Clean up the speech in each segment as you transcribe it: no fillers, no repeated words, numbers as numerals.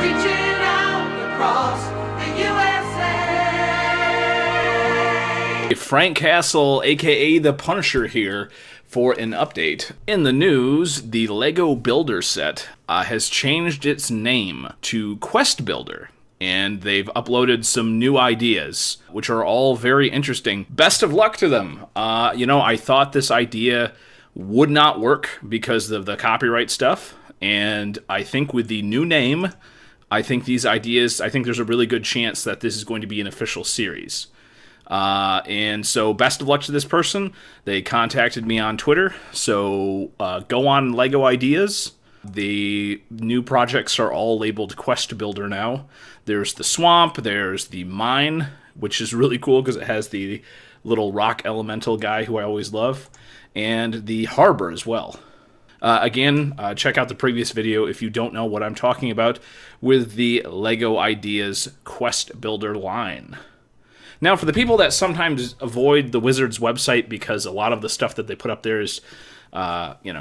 reaching out across the USA. Frank Castle, aka the Punisher, here for an update. In the news, the Lego Builder set has changed its name to Quest Builder, and they've uploaded some new ideas, which are all very interesting. Best of luck to them. I thought this idea would not work because of the copyright stuff, and I think with the new name, I think there's a really good chance that this is going to be an official series. And so best of luck to this person. They contacted me on Twitter, so go on Lego Ideas. The new projects are all labeled Quest Builder now. There's the swamp, there's the mine, which is really cool because it has the little rock elemental guy who I always love, and the harbor as well. Again, check out the previous video if you don't know what I'm talking about with the Lego Ideas Quest Builder line. Now, for the people that sometimes avoid the Wizards website because a lot of the stuff that they put up there is,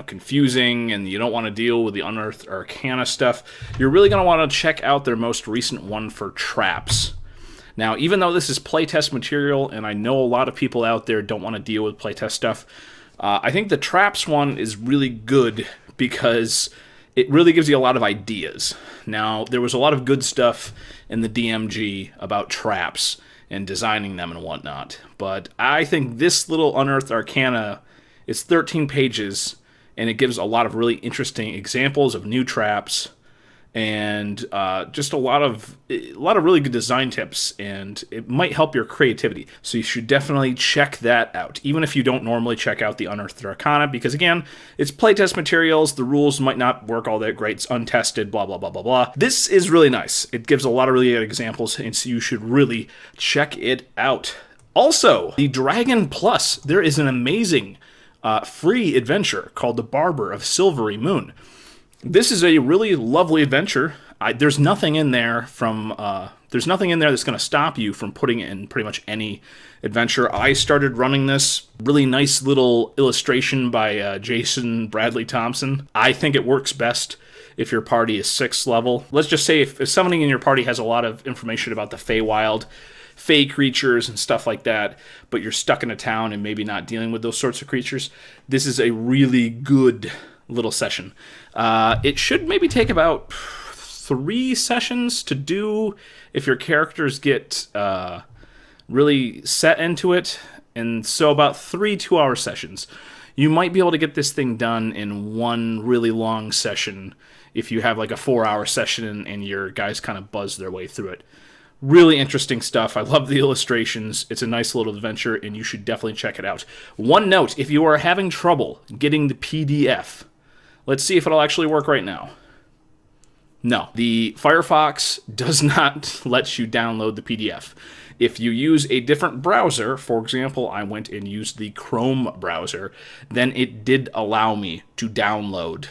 confusing, and you don't want to deal with the Unearthed Arcana stuff, you're really going to want to check out their most recent one for traps. Now, even though this is playtest material, and I know a lot of people out there don't want to deal with playtest stuff, I think the traps one is really good because it really gives you a lot of ideas. Now, there was a lot of good stuff in the DMG about traps and designing them and whatnot, but I think this little Unearthed Arcana is 13 pages, and it gives a lot of really interesting examples of new traps, and just a lot of really good design tips, and it might help your creativity. So you should definitely check that out, even if you don't normally check out the Unearthed Arcana, because again, it's playtest materials, the rules might not work all that great, it's untested, blah, blah, blah, blah, blah. This is really nice. It gives a lot of really good examples, and so you should really check it out. Also, the Dragon Plus, there is an amazing free adventure called The Barber of Silvery Moon. This is a really lovely adventure. There's nothing in there that's going to stop you from putting it in pretty much any adventure. I started running this really nice little illustration by Jason Bradley Thompson. I think it works best if your party is 6th level. Let's just say if somebody in your party has a lot of information about the Feywild, fey creatures and stuff like that, but you're stuck in a town and maybe not dealing with those sorts of creatures, this is a really good little session. It should maybe take about 3 sessions to do if your characters get really set into it, and so about 3 2-hour sessions. You might be able to get this thing done in one really long session if you have like a 4-hour session and your guys kind of buzz their way through it. Really interesting stuff. I love the illustrations. It's a nice little adventure, and you should definitely check it out. One note, if you are having trouble getting the PDF, let's see if it'll actually work right now. No, the Firefox does not let you download the PDF. If you use a different browser, for example, I went and used the Chrome browser, then it did allow me to download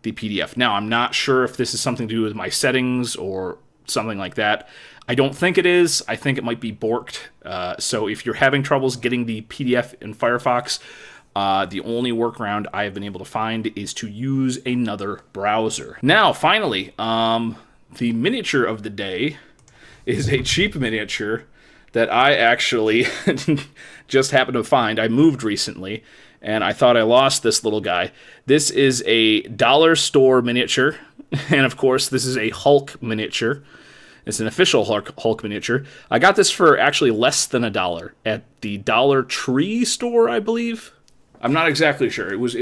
the PDF. Now, I'm not sure if this is something to do with my settings or something like that. I don't think it is. I think it might be borked. So if you're having troubles getting the PDF in Firefox, the only workaround I have been able to find is to use another browser. Now, finally, the miniature of the day is a cheap miniature that I actually just happened to find. I moved recently, and I thought I lost this little guy. This is a dollar store miniature, and of course, this is a Hulk miniature. It's an official Hulk miniature. I got this for actually less than $1 at the Dollar Tree store, I believe. I'm not exactly sure. It was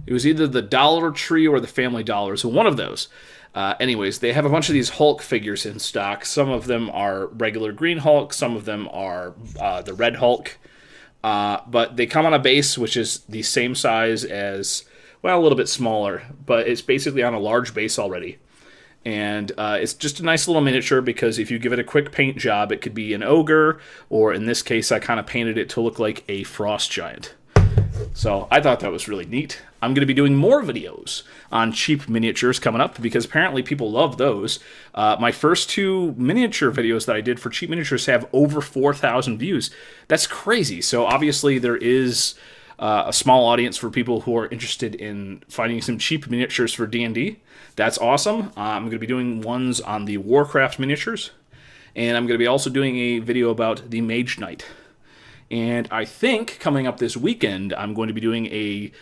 either the Dollar Tree or the Family Dollar, so one of those. Anyways, they have a bunch of these Hulk figures in stock. Some of them are regular green Hulk. Some of them are the red Hulk. But they come on a base, which is the same size as, well, a little bit smaller. But it's basically on a large base already. And it's just a nice little miniature because if you give it a quick paint job, it could be an ogre, or in this case, I kind of painted it to look like a frost giant. So I thought that was really neat. I'm going to be doing more videos on cheap miniatures coming up because apparently people love those. My first 2 miniature videos that I did for cheap miniatures have over 4,000 views. That's crazy. So obviously there is a small audience for people who are interested in finding some cheap miniatures for D&D. That's awesome. I'm going to be doing ones on the Warcraft miniatures, and I'm going to be also doing a video about the Mage Knight. And I think coming up this weekend, I'm going to be doing a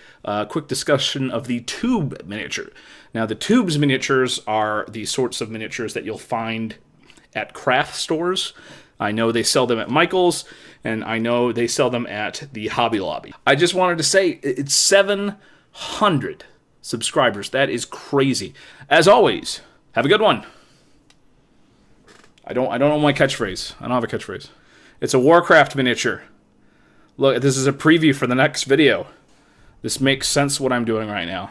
quick discussion of the Tube miniature. Now, the Tubes miniatures are the sorts of miniatures that you'll find at craft stores. I know they sell them at Michael's, and I know they sell them at the Hobby Lobby. I just wanted to say, it's 700 subscribers. That is crazy. As always, have a good one. I don't know my catchphrase. I don't have a catchphrase. It's a Warcraft miniature. Look, this is a preview for the next video. This makes sense what I'm doing right now.